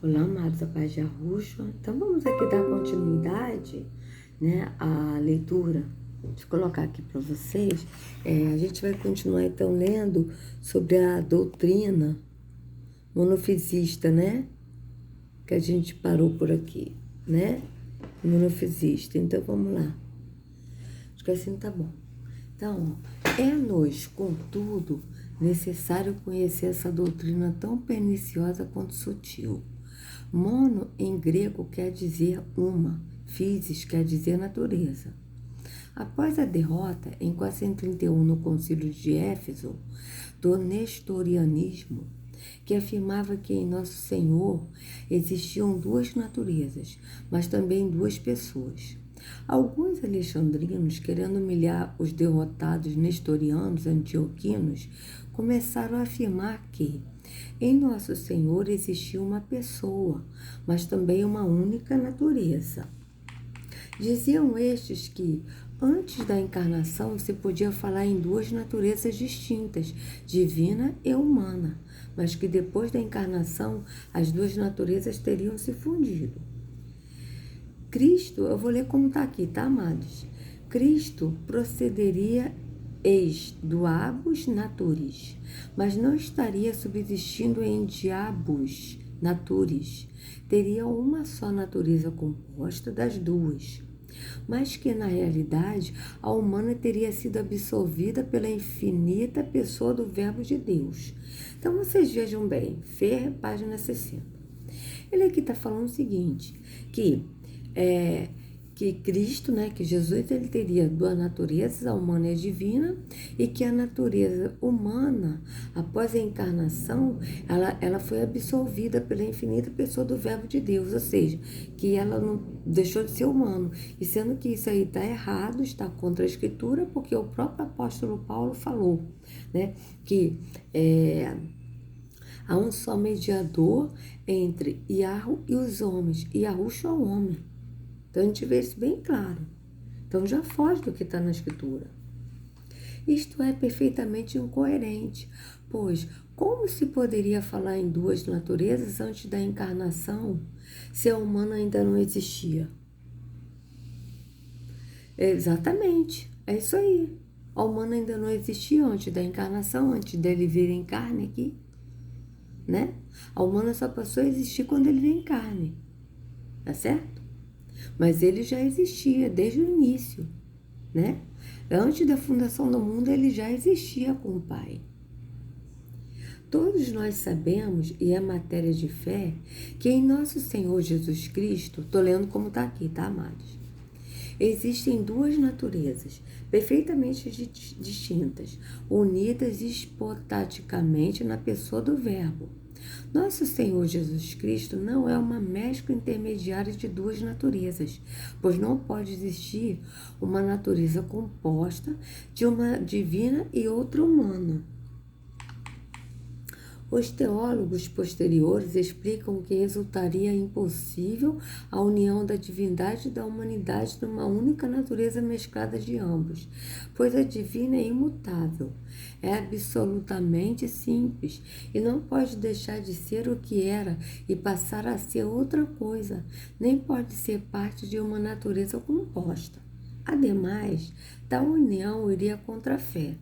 Olá, amados, a paz de Yahushua. Então, vamos aqui dar continuidade, né, à leitura. Deixa eu colocar aqui para vocês. A gente vai continuar, então, lendo sobre a doutrina monofisista, né? Que a gente parou por aqui, né? Monofisista. Então, vamos lá. Acho que assim tá bom. Então, é-nos, contudo, necessário conhecer essa doutrina tão perniciosa quanto sutil. Mono, em grego, quer dizer uma, physis quer dizer natureza. Após a derrota, em 431, no Concílio de Éfeso, do nestorianismo, que afirmava que em Nosso Senhor existiam duas naturezas, mas também duas pessoas. Alguns alexandrinos, querendo humilhar os derrotados nestorianos antioquinos, começaram a afirmar que em Nosso Senhor existia uma pessoa, mas também uma única natureza. Diziam estes que, antes da encarnação, se podia falar em duas naturezas distintas, divina e humana, mas que depois da encarnação as duas naturezas teriam se fundido. Cristo, eu vou ler como está aqui, tá, amados? Cristo procederia ex duabus naturis, mas não estaria subsistindo em diabus naturis. Teria uma só natureza composta das duas, mas que na realidade a humana teria sido absorvida pela infinita pessoa do Verbo de Deus. Então vocês vejam bem, Fer, página 60. Ele aqui está falando o seguinte, que Cristo, né, que Jesus, ele teria duas naturezas, a humana e a divina, e que a natureza humana, após a encarnação, ela foi absorvida pela infinita pessoa do Verbo de Deus, ou seja, que ela não deixou de ser humano, e sendo que isso aí está errado, está contra a Escritura, porque o próprio apóstolo Paulo falou, né, que há um só mediador entre Yahu e os homens, e Yahushua é o homem. Então, a gente vê isso bem claro. Então, já foge do que está na Escritura. Isto é perfeitamente incoerente, pois como se poderia falar em duas naturezas antes da encarnação, se a humana ainda não existia? Exatamente, é isso aí. A humana ainda não existia antes da encarnação, antes dele vir em carne aqui, né? A humana só passou a existir quando ele veio em carne, tá certo? Mas ele já existia desde o início, né? Antes da fundação do mundo, ele já existia com o Pai. Todos nós sabemos, e é matéria de fé, que em nosso Senhor Jesus Cristo, estou lendo como está aqui, tá, amados? Existem duas naturezas, perfeitamente distintas, unidas hipotaticamente na pessoa do Verbo. Nosso Senhor Jesus Cristo não é uma mescla intermediária de duas naturezas, pois não pode existir uma natureza composta de uma divina e outra humana. Os teólogos posteriores explicam que resultaria impossível a união da divindade e da humanidade numa única natureza mesclada de ambos, pois a divina é imutável, é absolutamente simples e não pode deixar de ser o que era e passar a ser outra coisa, nem pode ser parte de uma natureza composta. Ademais, tal união iria contra a fé,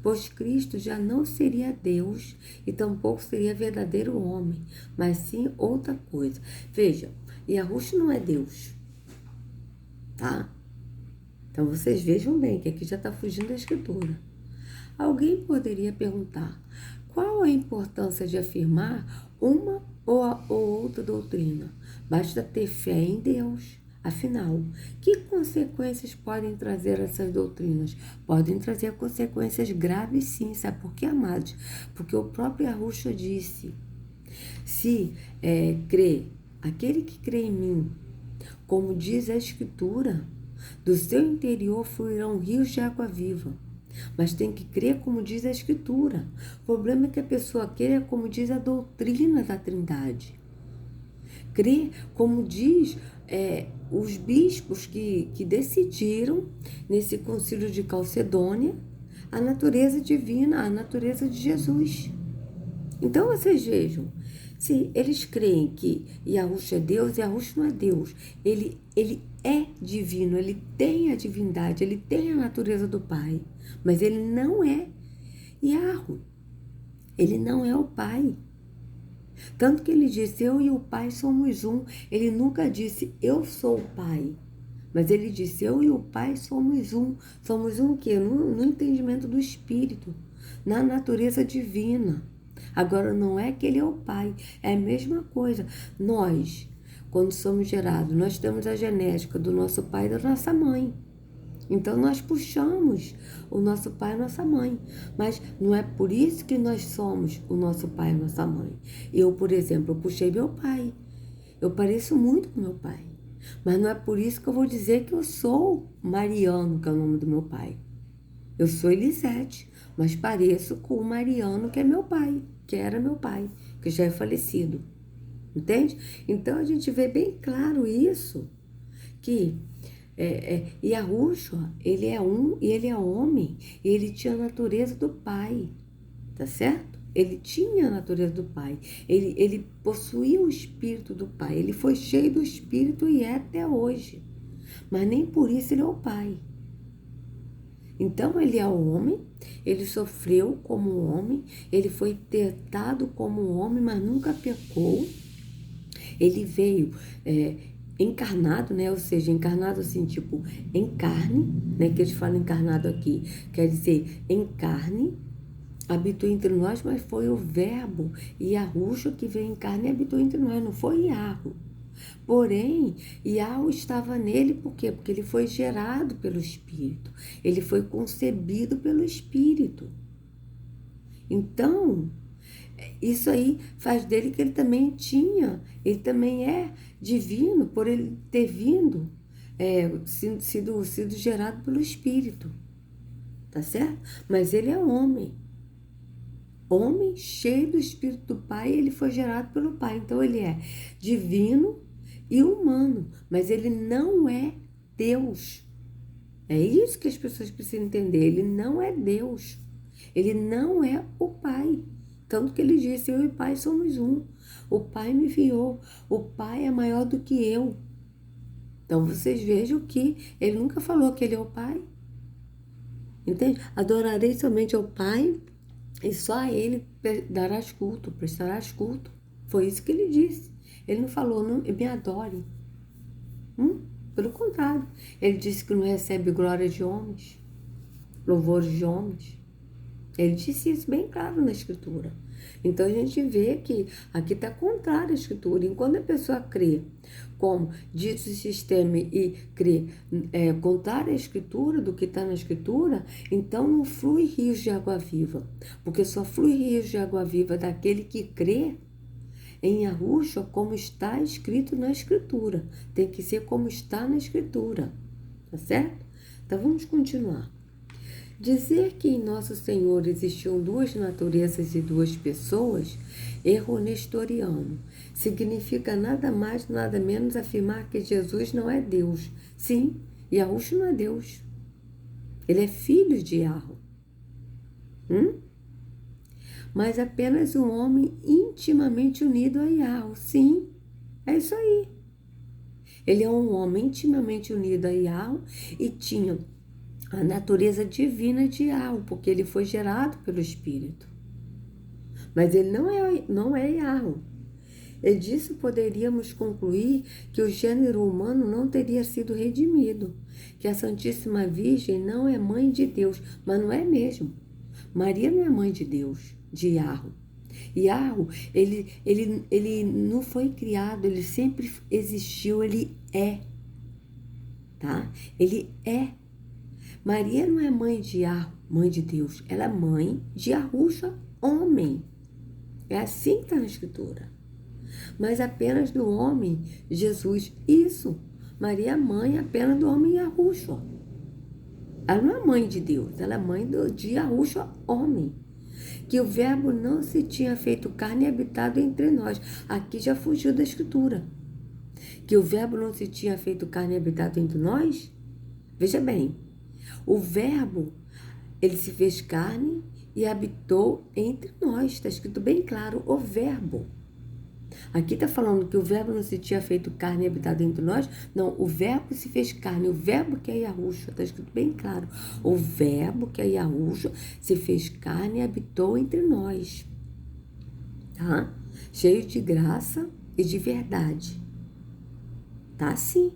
pois Cristo já não seria Deus e tampouco seria verdadeiro homem, mas sim outra coisa. Veja, Yahushua não é Deus, tá? Então vocês vejam bem que aqui já está fugindo da Escritura. Alguém poderia perguntar, qual a importância de afirmar uma ou outra doutrina? Basta ter fé em Deus. Afinal, que consequências podem trazer essas doutrinas? Podem trazer consequências graves, sim. Sabe por quê, amados? Porque o próprio Yahushua disse, se aquele que crê em mim, como diz a Escritura, do seu interior fluirão rios de água viva. Mas tem que crer como diz a Escritura. O problema é que a pessoa crê como diz a doutrina da Trindade. Crer como diz os bispos que decidiram, nesse concílio de Calcedônia, a natureza divina, a natureza de Jesus. Então, vocês vejam, Se eles creem que Yahushua é Deus, Yahushua não é Deus. Ele é divino, ele tem a divindade, ele tem a natureza do Pai. Mas ele não é Yahu. Ele não é o Pai. Tanto que ele disse, eu e o Pai somos um. Ele nunca disse, eu sou o Pai. Mas ele disse, eu e o Pai somos um. Somos um o quê? No entendimento do Espírito, na natureza divina. Agora, não é que ele é o Pai, é a mesma coisa. Nós, quando somos gerados, nós temos a genética do nosso pai e da nossa mãe. Então, nós puxamos o nosso pai e a nossa mãe. Mas não é por isso que nós somos o nosso pai e a nossa mãe. Eu, por exemplo, eu puxei meu pai. Eu pareço muito com meu pai. Mas não é por isso que eu vou dizer que eu sou Mariano, que é o nome do meu pai. Eu sou Elisete, mas pareço com o Mariano, que é meu pai, que era meu pai, que já é falecido. Entende? Então, a gente vê bem claro isso, que Yahushua, ele é um e ele é homem, e ele tinha a natureza do pai, tá certo? Ele tinha a natureza do pai, ele possuía o espírito do pai, ele foi cheio do espírito e é até hoje, mas nem por isso ele é o pai. Então, ele é o homem, ele sofreu como homem, ele foi tentado como homem, mas nunca pecou. Ele veio encarnado, né? Ou seja, encarnado assim, tipo, em carne, né? Que eles falam encarnado aqui, quer dizer, em carne, habitou entre nós, mas foi o verbo Yahushua que veio em carne e habitou entre nós, não foi Yahu. Porém, Yahu estava nele, por quê? Porque ele foi gerado pelo Espírito, ele foi concebido pelo Espírito. Então, isso aí faz dele que ele também é divino, por ele ter vindo, sido gerado pelo Espírito, tá certo? Mas ele é homem cheio do Espírito do Pai, ele foi gerado pelo Pai, então ele é divino e humano, mas ele não é Deus. É isso que as pessoas precisam entender, ele não é Deus, ele não é o Pai. Tanto que ele disse, eu e o Pai somos um. O Pai me enviou. O Pai é maior do que eu. Então, vocês vejam que ele nunca falou que ele é o Pai. Entende? Adorarei somente ao Pai e só a ele darás culto, prestarás culto. Foi isso que ele disse. Ele não falou, não, me adore. Pelo contrário. Ele disse que não recebe glória de homens, louvores de homens. Ele disse isso bem claro na Escritura. Então, a gente vê que aqui está contrário à Escritura. Enquanto a pessoa crê, como diz o sistema, e crê contrário à Escritura, do que está na Escritura, então não flui rios de água viva. Porque só flui rios de água viva daquele que crê em Yahushua, como está escrito na Escritura. Tem que ser como está na Escritura. Tá certo? Então, vamos continuar. Dizer que em Nosso Senhor existiam duas naturezas e duas pessoas, erro nestoriano. Significa nada mais, nada menos afirmar que Jesus não é Deus. Sim, Yahushua não é Deus. Ele é filho de Yahu. Mas apenas um homem intimamente unido a Yahu. Sim, é isso aí. Ele é um homem intimamente unido a Yahu e tinha a natureza divina de Yahu, porque ele foi gerado pelo Espírito. Mas ele não é Yahu. E disso poderíamos concluir que o gênero humano não teria sido redimido, que a Santíssima Virgem não é mãe de Deus, mas não é mesmo. Maria não é mãe de Deus, de Yahu. Yahu, ele não foi criado, ele sempre existiu, ele é. Tá? Ele é. Maria não é mãe de Yahu, mãe de Deus. Ela é mãe de Yahushua, homem. É assim que está na Escritura. Mas apenas do homem, Jesus. Isso. Maria é mãe apenas do homem Yahushua. Ela não é mãe de Deus. Ela é mãe de Yahushua, homem. Que o verbo não se tinha feito carne e habitado entre nós. Aqui já fugiu da Escritura. Que o verbo não se tinha feito carne e habitado entre nós? Veja bem. O verbo, ele se fez carne e habitou entre nós. Está escrito bem claro, o verbo. Aqui está falando que o verbo não se tinha feito carne e habitado entre nós. Não, o verbo se fez carne. O verbo que é Yahushua, está escrito bem claro. O verbo que é Yahushua se fez carne e habitou entre nós. Tá? Cheio de graça e de verdade. Tá sim.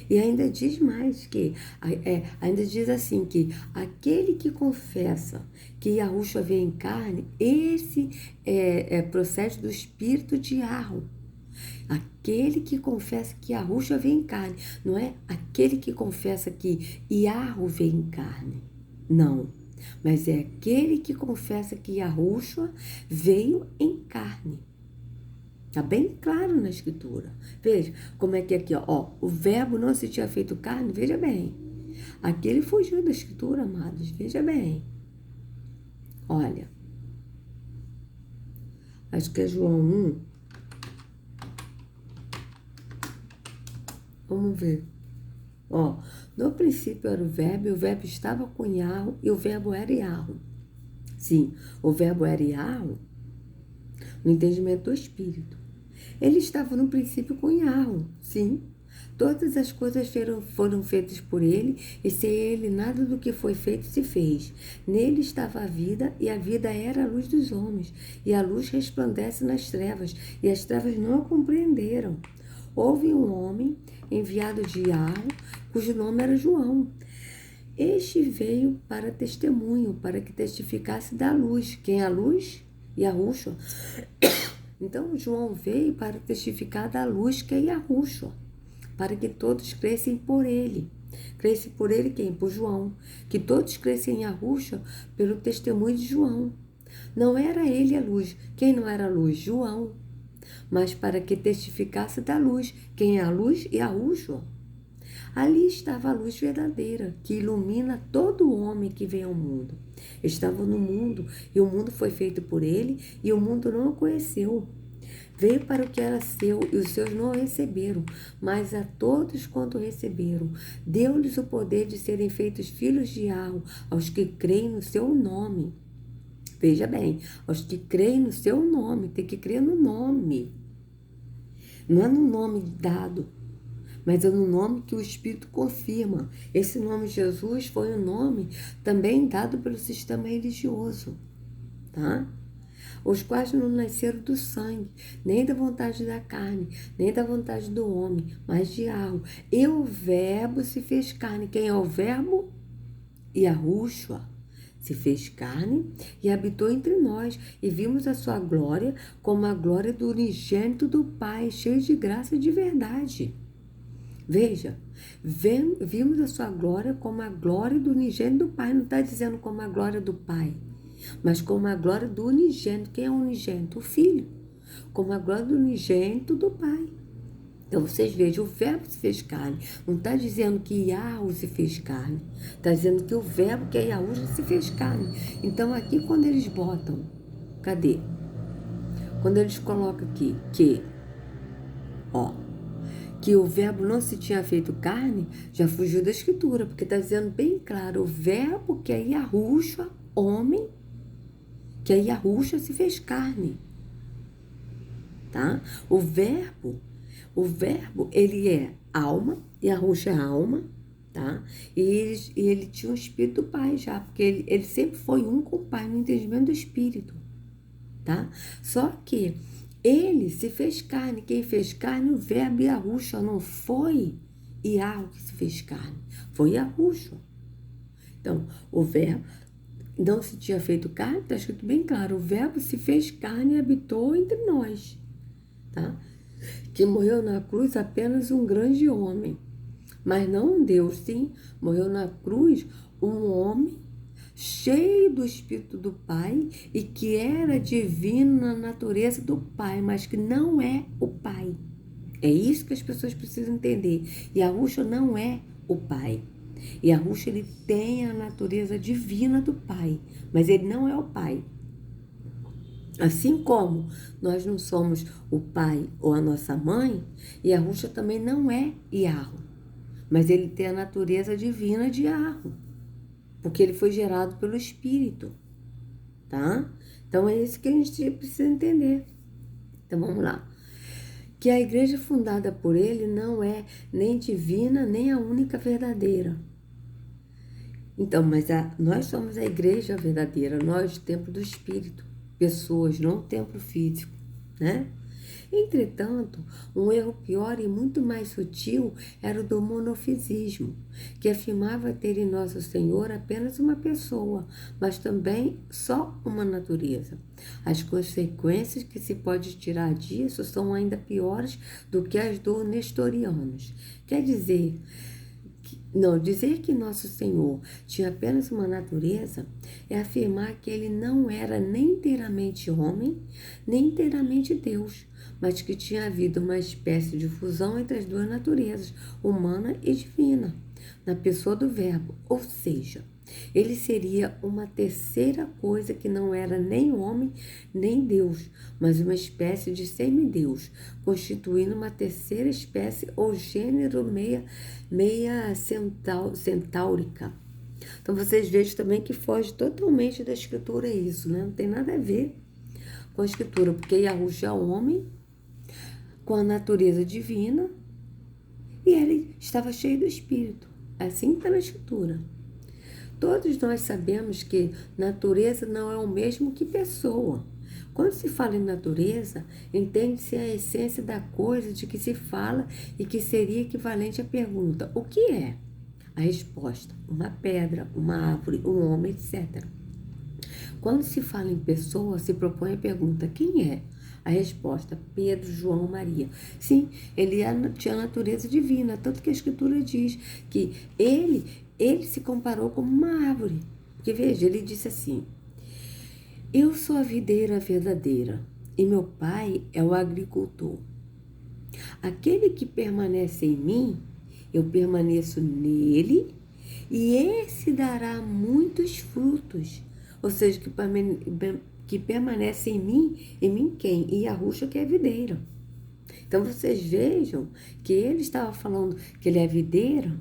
E ainda diz mais que, ainda diz assim que aquele que confessa que Yahushua veio em carne, esse procede do espírito de Yahweh. Aquele que confessa que Yahushua veio em carne, não é aquele que confessa que Yahweh veio em carne, não. Mas é aquele que confessa que Yahushua veio em carne. Está bem claro na escritura. Veja como é que aqui, ó, o verbo não se tinha feito carne, veja bem. Aqui ele fugiu da escritura, amados, veja bem. Olha, acho que é João 1. Vamos ver. Ó, no princípio era o verbo, e o verbo estava com Yahweh, e o verbo era Yahweh. Sim, o verbo era Yahweh no entendimento do Espírito. Ele estava no princípio com Yahweh, sim. Todas as coisas foram feitas por ele, e sem ele nada do que foi feito se fez. Nele estava a vida, e a vida era a luz dos homens. E a luz resplandece nas trevas, e as trevas não a compreenderam. Houve um homem enviado de Yahweh, cujo nome era João. Este veio para testemunho, para que testificasse da luz. Quem é a luz? Yahushua. Então, João veio para testificar da luz que é Yahushua, para que todos crescem por ele. Crescem por ele quem? Por João. Que todos crescem em Yahushua pelo testemunho de João. Não era ele a luz. Quem não era a luz? João. Mas para que testificasse da luz. Quem é a luz? Yahushua. Ali estava a luz verdadeira, que ilumina todo homem que vem ao mundo. Estava no mundo, e o mundo foi feito por ele, e o mundo não o conheceu. Veio para o que era seu, e os seus não o receberam, mas a todos quanto receberam, deu-lhes o poder de serem feitos filhos de Yahweh, aos que creem no seu nome. Veja bem, aos que creem no seu nome, tem que crer no nome. Não é no nome dado, mas é no nome que o Espírito confirma. Esse nome Jesus foi um nome também dado pelo sistema religioso, tá? Os quais não nasceram do sangue, nem da vontade da carne, nem da vontade do homem, mas de Yahweh. E o verbo se fez carne. Quem é o verbo? Yahushua. Se fez carne e habitou entre nós, e vimos a sua glória como a glória do unigênito do Pai, cheio de graça e de verdade. Veja, vimos a sua glória como a glória do unigênito do Pai. Não está dizendo como a glória do Pai, mas como a glória do unigênito. Quem é o unigênito? O Filho. Como a glória do unigênito do Pai. Então, vocês vejam, o verbo se fez carne. Não está dizendo que Yahweh se fez carne. Está dizendo que o verbo, que é Yahushua, se fez carne. Então, aqui, quando eles botam, cadê? Quando eles colocam aqui que o verbo não se tinha feito carne, já fugiu da escritura, porque está dizendo bem claro, o verbo que é Yahushua, homem, que é Yahushua, se fez carne. Tá? O verbo, ele é alma, Yahushua é alma, tá? E ele tinha o Espírito do Pai já, porque ele sempre foi um com o Pai, no entendimento do Espírito, tá? Só que ele se fez carne. Quem fez carne? O verbo Yahushua. Não foi Yahweh que se fez carne. Foi Yahushua. Então, o verbo não se tinha feito carne, está escrito bem claro. O verbo se fez carne e habitou entre nós. Tá? Que morreu na cruz apenas um grande homem. Mas não um Deus, sim. Morreu na cruz um homem cheio do Espírito do Pai e que era divino na natureza do Pai, mas que não é o Pai. É isso que as pessoas precisam entender. Yahushua não é o Pai. Yahushua, ele tem a natureza divina do Pai, mas ele não é o Pai. Assim como nós não somos o pai ou a nossa mãe, Yahushua também não é Yahweh, mas ele tem a natureza divina de Yahweh, porque ele foi gerado pelo Espírito, tá? Então é isso que a gente precisa entender. Então vamos lá. Que a igreja fundada por ele não é nem divina, nem a única verdadeira. Então, mas nós somos a igreja verdadeira, nós, o templo do Espírito, pessoas, não o templo físico, né? Entretanto, um erro pior e muito mais sutil era o do monofisismo, que afirmava ter em Nosso Senhor apenas uma pessoa, mas também só uma natureza. As consequências que se pode tirar disso são ainda piores do que as do nestorianos. Quer dizer, dizer que Nosso Senhor tinha apenas uma natureza é afirmar que ele não era nem inteiramente homem, nem inteiramente Deus, mas que tinha havido uma espécie de fusão entre as duas naturezas, humana e divina, na pessoa do Verbo, ou seja, ele seria uma terceira coisa que não era nem homem nem Deus, mas uma espécie de semideus, constituindo uma terceira espécie ou gênero meia centaurica. Então vocês vejam também que foge totalmente da escritura isso, né? Não tem nada a ver com a escritura, porque Yahushua é homem com a natureza divina e ele estava cheio do Espírito. Assim está na escritura. Todos nós sabemos que natureza não é o mesmo que pessoa. Quando se fala em natureza, entende-se a essência da coisa de que se fala e que seria equivalente à pergunta: o que é? A resposta: uma pedra, uma árvore, um homem, etc. Quando se fala em pessoa, se propõe a pergunta: quem é? A resposta: Pedro, João, Maria. Sim, ele tinha natureza divina, tanto que a Escritura diz que ele se comparou como uma árvore. Porque veja, ele disse assim: eu sou a videira verdadeira e meu pai é o agricultor. Aquele que permanece em mim, eu permaneço nele e esse dará muitos frutos. Ou seja, que permanece em mim quem? E Yahushua, que é a videira. Então vocês vejam que ele estava falando que ele é videira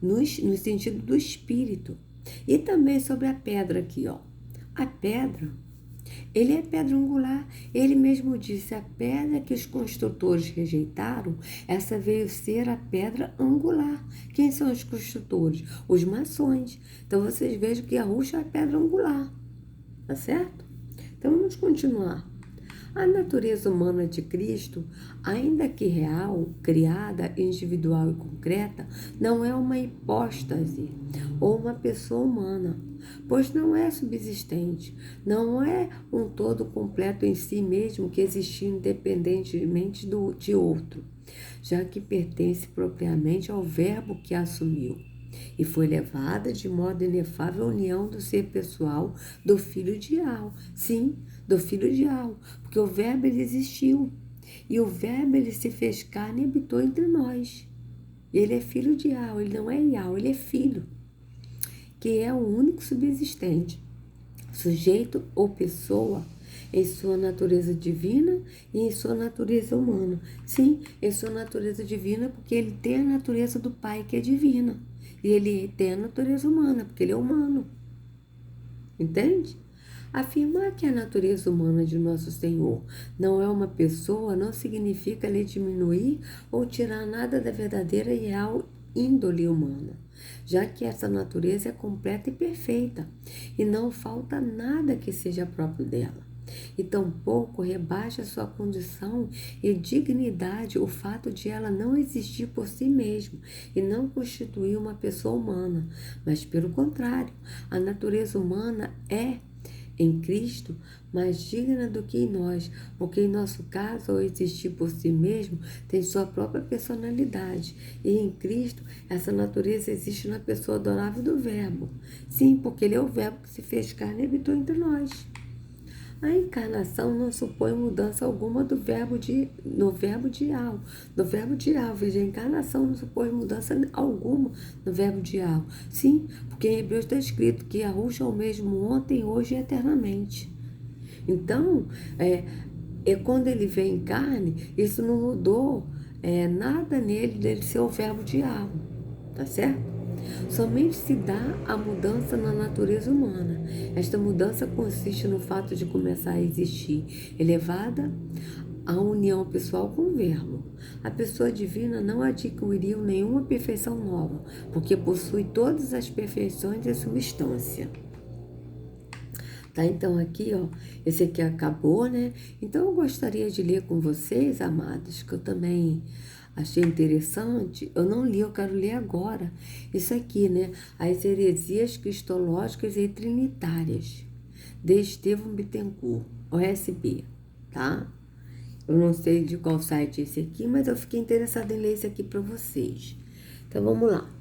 no sentido do espírito. E também sobre a pedra aqui, ó. A pedra, ele é pedra angular. Ele mesmo disse: a pedra que os construtores rejeitaram, essa veio ser a pedra angular. Quem são os construtores? Os maçons. Então vocês vejam que Yahushua é a pedra angular. Tá certo? Então vamos continuar. A natureza humana de Cristo, ainda que real, criada, individual e concreta, não é uma hipóstase ou uma pessoa humana, pois não é subsistente, não é um todo completo em si mesmo que existir independentemente de outro, já que pertence propriamente ao Verbo que a assumiu. E foi levada de modo inefável à união do ser pessoal do Filho ideal. Sim, do Filho ideal, porque o Verbo ele existiu. E o Verbo ele se fez carne e habitou entre nós. Ele é Filho ideal, ele não é Ial, ele é Filho, que é o único subsistente, sujeito ou pessoa em sua natureza divina e em sua natureza humana. Sim, em sua natureza divina, porque ele tem a natureza do Pai, que é divina. E ele tem a natureza humana, porque ele é humano. Entende? Afirmar que a natureza humana de Nosso Senhor não é uma pessoa não significa lhe diminuir ou tirar nada da verdadeira e real índole humana, já que essa natureza é completa e perfeita, e não falta nada que seja próprio dela. E tampouco rebaixa sua condição e dignidade o fato de ela não existir por si mesma e não constituir uma pessoa humana, mas pelo contrário, a natureza humana é em Cristo mais digna do que em nós, porque em nosso caso, ao existir por si mesmo, tem sua própria personalidade, e em Cristo essa natureza existe na pessoa adorável do Verbo. Sim, porque ele é o Verbo que se fez carne e habitou entre nós. A encarnação não supõe mudança alguma no verbo de al. Veja, a encarnação não supõe mudança alguma no verbo de al. Sim, porque em Hebreus está escrito que Yahushua é o mesmo ontem, hoje e eternamente. Então, quando ele vem em carne, isso não mudou nada nele dele ser o verbo de al. Tá certo? Somente se dá a mudança na natureza humana. Esta mudança consiste no fato de começar a existir elevada a união pessoal com o Verbo. A pessoa divina não adquiriu nenhuma perfeição nova, porque possui todas as perfeições de substância. Tá, então aqui, ó, esse aqui acabou, né? Então eu gostaria de ler com vocês, amados, que eu também achei interessante. Eu não li, eu quero ler agora. Isso aqui, né? As heresias cristológicas e trinitárias, de Estevão Bittencourt, OSB, tá? Eu não sei de qual site é esse aqui, mas eu fiquei interessada em ler isso aqui para vocês. Então vamos lá.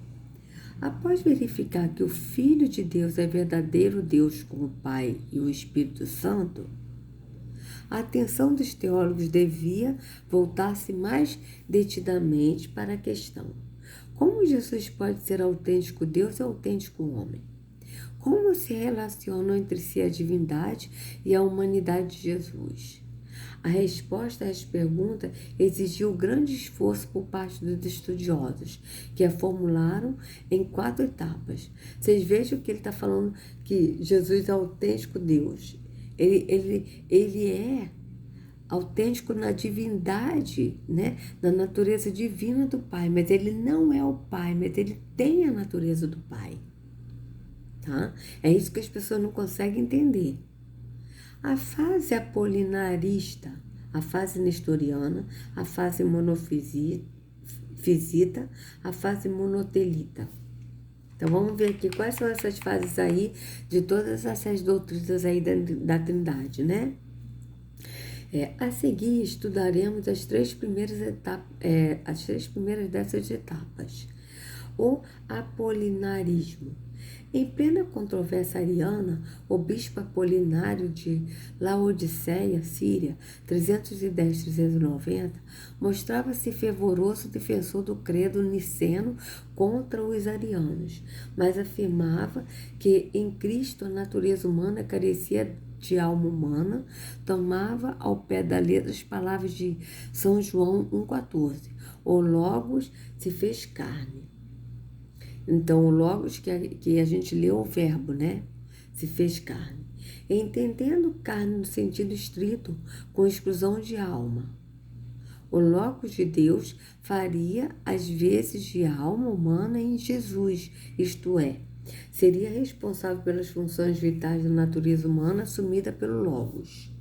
Após verificar que o Filho de Deus é verdadeiro Deus como o Pai e o Espírito Santo, a atenção dos teólogos devia voltar-se mais detidamente para a questão: como Jesus pode ser autêntico Deus e autêntico homem? Como se relacionam entre si a divindade e a humanidade de Jesus? A resposta a essa pergunta exigiu grande esforço por parte dos estudiosos, que a formularam em 4 etapas. Vocês vejam que ele está falando que Jesus é autêntico Deus. Ele é autêntico na divindade, né? Na natureza divina do Pai, mas ele não é o Pai, mas ele tem a natureza do Pai. Tá? É isso que as pessoas não conseguem entender. A fase apolinarista, a fase nestoriana, a fase monofisita, a fase monotelita. Então vamos ver aqui quais são essas fases aí de todas essas doutrinas aí da Trindade, né? A seguir estudaremos as 3 primeiras etapas, as 3 primeiras dessas etapas. O apolinarismo. Em plena controvérsia ariana, o bispo Apolinário de Laodiceia, Síria, 310-390, mostrava-se fervoroso defensor do credo niceno contra os arianos, mas afirmava que em Cristo a natureza humana carecia de alma humana. Tomava ao pé da letra as palavras de São João 1,14: o Logos se fez carne. Então, o Logos que a gente leu, o verbo, né? Se fez carne. Entendendo carne no sentido estrito, com exclusão de alma. O Logos de Deus faria as vezes de alma humana em Jesus, isto é, seria responsável pelas funções vitais da natureza humana assumida pelo Logos.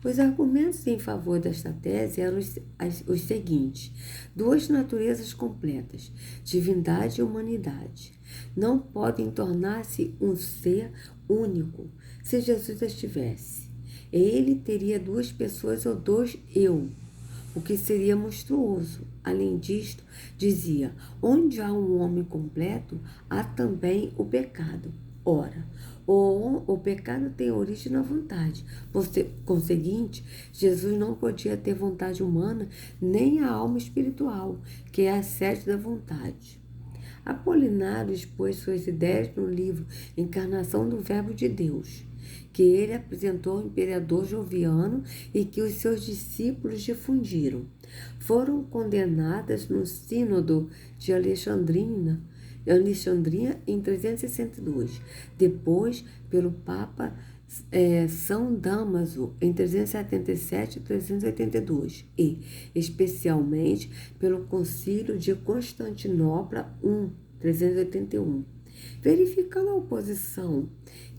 Os argumentos em favor desta tese eram os seguintes: 2 naturezas completas, divindade e humanidade, não podem tornar-se um ser único se Jesus estivesse. Ele teria 2 pessoas ou 2 eu, o que seria monstruoso. Além disto, dizia: onde há um homem completo, há também o pecado. Ora, o pecado tem origem na vontade. Conseguinte, Jesus não podia ter vontade humana nem a alma espiritual, que é a sede da vontade. Apolinário expôs suas ideias no livro Encarnação do Verbo de Deus, que ele apresentou ao imperador Joviano e que os seus discípulos difundiram. Foram condenadas no Sínodo de Alexandria em 362, depois pelo Papa São Damaso em 377 e 382 e, especialmente, pelo Concílio de Constantinopla 381. Verificando a oposição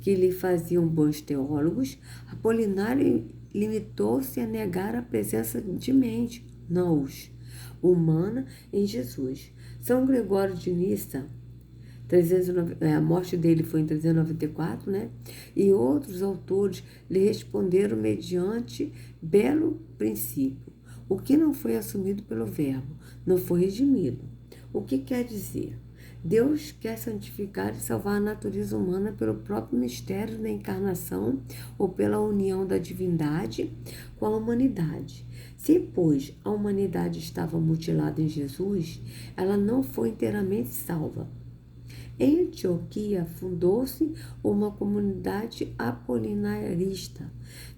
que lhe faziam bons teólogos, Apolinário limitou-se a negar a presença de mente, nous, humana em Jesus. São Gregório de Nissa, a morte dele foi em 394, né? E outros autores lhe responderam mediante belo princípio: o que não foi assumido pelo Verbo não foi redimido. O que quer dizer? Deus quer santificar e salvar a natureza humana pelo próprio mistério da encarnação ou pela união da divindade com a humanidade. Se, pois, a humanidade estava mutilada em Jesus, ela não foi inteiramente salva. Em Antioquia fundou-se uma comunidade apolinarista,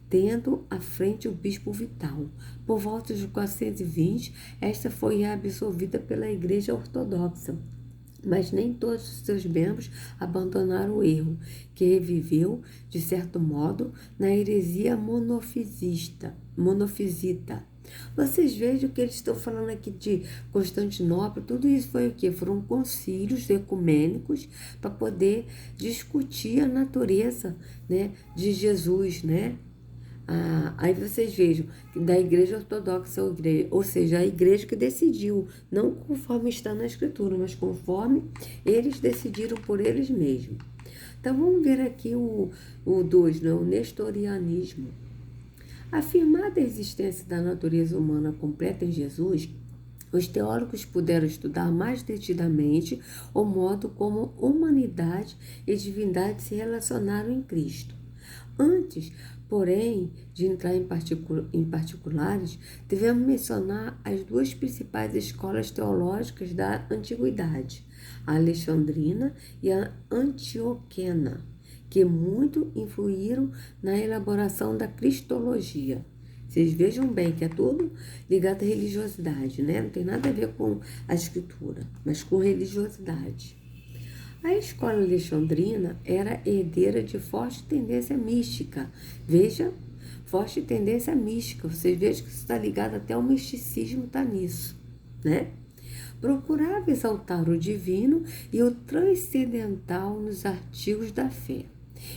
tendo à frente o bispo Vital. Por volta de 420, esta foi reabsorvida pela Igreja Ortodoxa, mas nem todos os seus membros abandonaram o erro, que reviveu, de certo modo, na heresia monofisita, monofisita. Vocês vejam que eles estão falando aqui de Constantinopla, tudo isso foi o quê? Foram concílios ecumênicos para poder discutir a natureza, né, de Jesus, né? Aí vocês vejam que da igreja ortodoxa, ou seja, a igreja que decidiu, não conforme está na escritura, mas conforme eles decidiram por eles mesmos. Então vamos ver aqui o 2, né? O nestorianismo. Afirmada a existência da natureza humana completa em Jesus, os teólogos puderam estudar mais detidamente o modo como humanidade e divindade se relacionaram em Cristo. Antes, porém, de entrar em particulares, devemos mencionar as duas principais escolas teológicas da antiguidade, a alexandrina e a antioquena, que muito influíram na elaboração da cristologia. Vocês vejam bem que é tudo ligado à religiosidade, né? Não tem nada a ver com a escritura, mas com religiosidade. A escola alexandrina era herdeira de forte tendência mística. Veja, forte tendência mística. Vocês vejam que isso está ligado até ao misticismo, está nisso, né? Procurava exaltar o divino e o transcendental nos artigos da fé.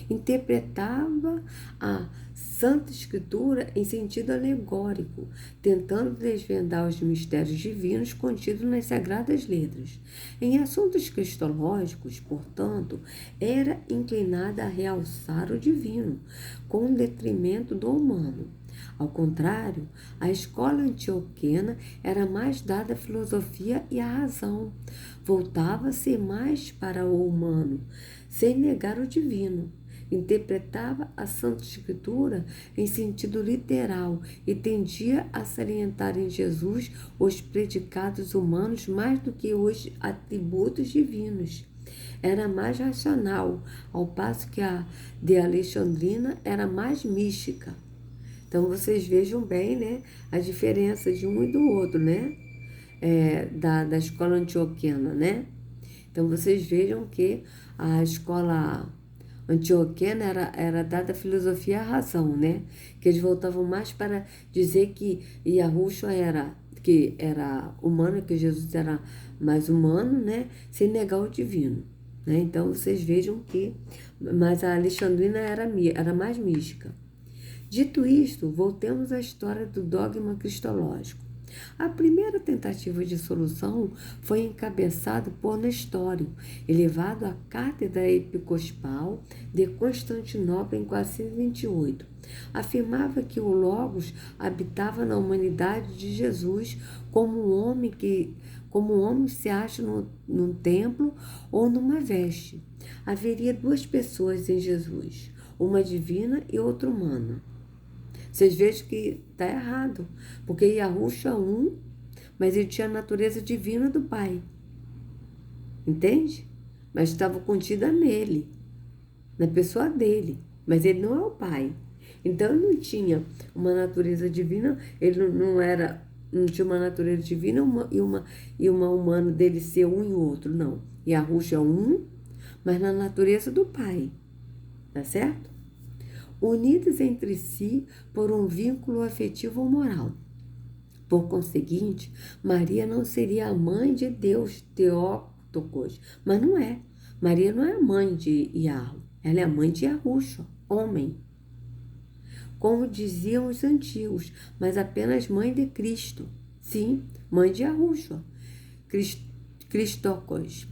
Interpretava a Santa Escritura em sentido alegórico, tentando desvendar os mistérios divinos contidos nas Sagradas Letras. Em assuntos cristológicos, portanto, era inclinada a realçar o divino, com detrimento do humano. Ao contrário, a escola antioquena era mais dada à filosofia e à razão. Voltava-se mais para o humano, sem negar o divino. Interpretava a Santa Escritura em sentido literal e tendia a salientar em Jesus os predicados humanos mais do que os atributos divinos. Era mais racional, ao passo que a de Alexandrina era mais mística. Então, vocês vejam bem, né, a diferença de um e do outro, né, da escola antioquena, né. Então, vocês vejam que a escola antioquena era dada a filosofia e a razão, né, que eles voltavam mais para dizer que Yahushua era humano, que Jesus era mais humano, né, sem negar o divino, né. Então, vocês vejam que, mas a alexandrina era mais mística. Dito isto, voltemos à história do dogma cristológico. A primeira tentativa de solução foi encabeçada por Nestório, elevado à cátedra episcopal de Constantinopla em 428. Afirmava que o Logos habitava na humanidade de Jesus como um homem se acha num templo ou numa veste. Haveria duas pessoas em Jesus, uma divina e outra humana. Vocês vejam que está errado, porque Yahushua é um, mas ele tinha a natureza divina do Pai. Entende? Mas estava contida nele, na pessoa dele, mas ele não é o Pai. Então ele não tinha uma natureza divina, ele não tinha uma natureza divina e uma humana dele ser um e o outro, não. Yahushua é um, mas na natureza do Pai. Tá certo? Unidas entre si por um vínculo afetivo ou moral. Por conseguinte, Maria não seria a mãe de Deus, Theotokos, mas não é. Maria não é a mãe de Yahweh, ela é a mãe de Yahushua, homem. Como diziam os antigos, mas apenas mãe de Cristo. Sim, mãe de Yahushua, Christokos.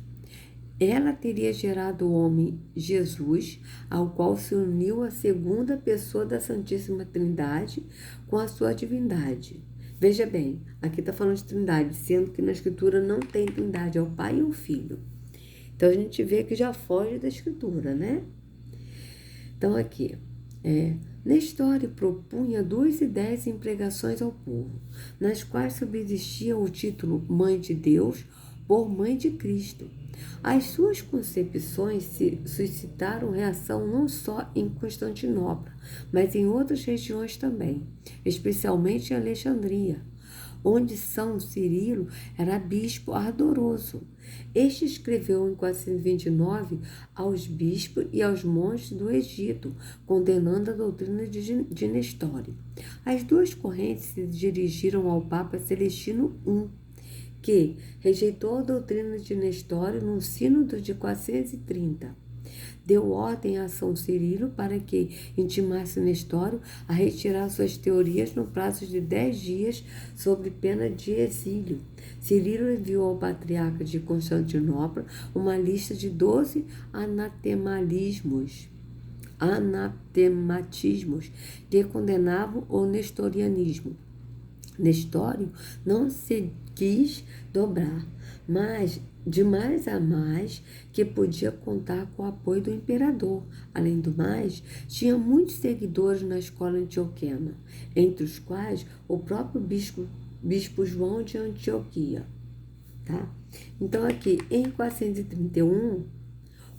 Ela teria gerado o homem Jesus, ao qual se uniu a segunda pessoa da Santíssima Trindade com a sua divindade. Veja bem, aqui está falando de trindade, sendo que na Escritura não tem trindade, é o Pai e o Filho. Então a gente vê que já foge da Escritura, né? Então aqui, Nestório propunha duas ideias em pregações ao povo, nas quais subsistia o título Mãe de Deus por Mãe de Cristo. As suas concepções suscitaram reação não só em Constantinopla, mas em outras regiões também, especialmente em Alexandria. onde São Cirilo era bispo ardoroso. Este escreveu em 429 aos bispos e aos monges do Egito, condenando a doutrina de Nestório. As duas correntes se dirigiram ao Papa Celestino I, que rejeitou a doutrina de Nestório no Sínodo de 430. Deu ordem a São Cirilo para que intimasse Nestório a retirar suas teorias no prazo de 10 dias, sob pena de exílio. Cirilo enviou ao patriarca de Constantinopla uma lista de 12 anatematismos que condenavam o nestorianismo. Nestório não se quis dobrar, mas de mais a mais que podia contar com o apoio do imperador. Além do mais, tinha muitos seguidores na escola antioquena, entre os quais o próprio bispo João de Antioquia. Tá? Então aqui, em 431,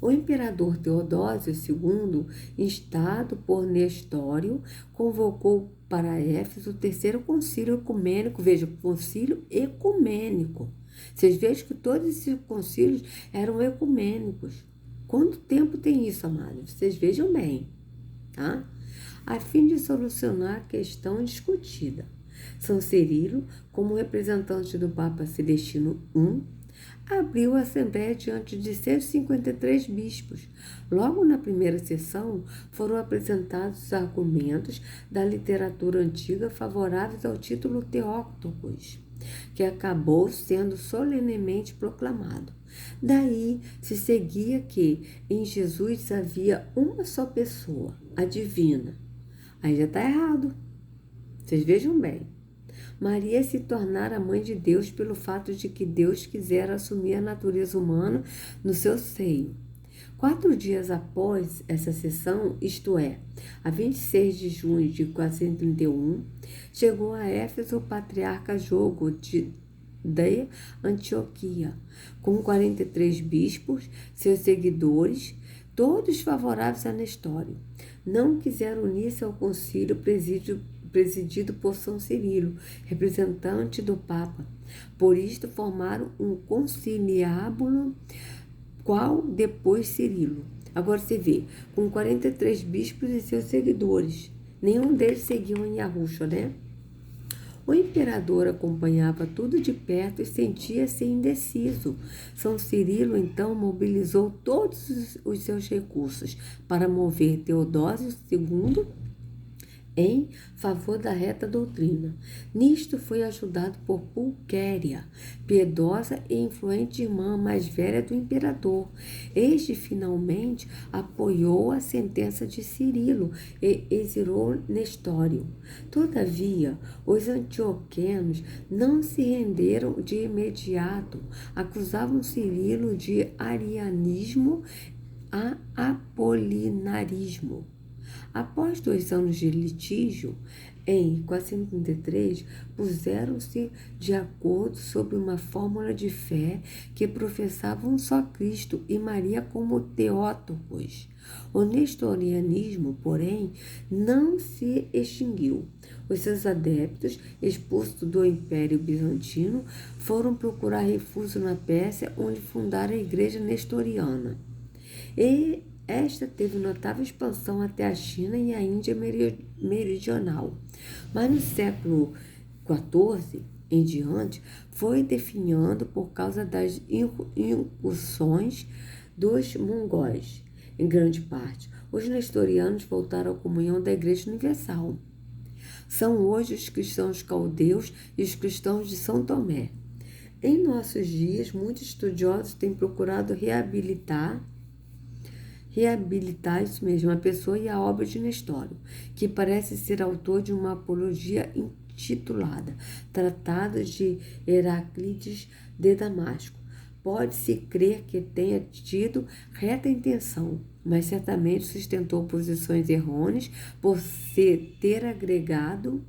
o imperador Teodósio II, instado por Nestório, convocou para Éfeso o terceiro concílio ecumênico. Veja, concílio ecumênico. Vocês vejam que todos esses concílios eram ecumênicos. Quanto tempo tem isso, amados? Vocês vejam bem, tá? A fim de solucionar a questão discutida. São Cirilo, como representante do Papa Celestino I, abriu a Assembleia diante de 153 bispos. Logo na primeira sessão, foram apresentados os argumentos da literatura antiga favoráveis ao título Theotokos, que acabou sendo solenemente proclamado. Daí se seguia que em Jesus havia uma só pessoa, a divina. Aí já está errado. Vocês vejam bem. Maria se tornara a mãe de Deus pelo fato de que Deus quisera assumir a natureza humana no seu seio. 4 dias após essa sessão, isto é, a 26 de junho de 431, chegou a Éfeso o patriarca Jogo de Antioquia, com 43 bispos, seus seguidores, todos favoráveis a Nestório. Não quiseram unir-se ao concílio presidido por São Cirilo, representante do Papa. Por isto formaram um conciliábulo, qual depois Cirilo. Agora você vê, com 43 bispos e seus seguidores. Nenhum deles seguiu em Yahusha, né? O imperador acompanhava tudo de perto e sentia-se indeciso. São Cirilo, então, mobilizou todos os seus recursos para mover Teodósio II em favor da reta doutrina. Nisto foi ajudado por Pulquéria, piedosa e influente irmã mais velha do imperador. Este finalmente apoiou a sentença de Cirilo e exilou Nestório. Todavia, os antioquenos não se renderam de imediato. Acusavam Cirilo de arianismo a apolinarismo. Após 2 anos de litígio, em 433, puseram-se de acordo sobre uma fórmula de fé que professava um só Cristo e Maria como Theotokos. O nestorianismo, porém, não se extinguiu. Os seus adeptos, expulsos do Império Bizantino, foram procurar refúgio na Pérsia, onde fundaram a Igreja Nestoriana. E esta teve notável expansão até a China e a Índia meridional. Mas no século XIV em diante, foi definhando por causa das incursões dos mongóis. Em grande parte, os nestorianos voltaram à comunhão da Igreja Universal. São hoje os cristãos caldeus e os cristãos de São Tomé. Em nossos dias, muitos estudiosos têm procurado reabilitar isso mesmo, a pessoa e a obra de Nestório, que parece ser autor de uma apologia intitulada Tratado de Heraclides de Damasco. Pode-se crer que tenha tido reta intenção, mas certamente sustentou posições errôneas por se ter apegado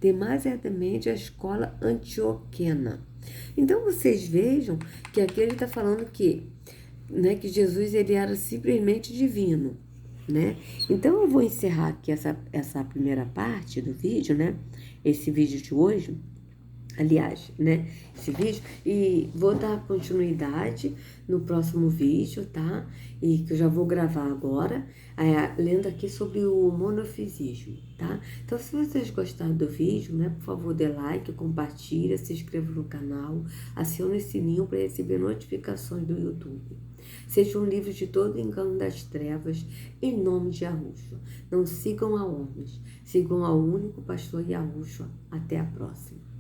demasiadamente à escola antioquena. Então vocês vejam que aqui ele está falando que Jesus ele era simplesmente divino, né? Então eu vou encerrar aqui essa primeira parte do vídeo, né? Esse vídeo de hoje, aliás, né? Esse vídeo, e vou dar continuidade no próximo vídeo, tá? E que eu já vou gravar agora, lendo aqui sobre o monofisismo, tá? Então, se vocês gostaram do vídeo, né? Por favor, dê like, compartilha, se inscreva no canal, acione o sininho para receber notificações do YouTube. Sejam livres de todo engano das trevas, em nome de Yahushua. Não sigam a homens, sigam ao único pastor Yahushua. Até a próxima.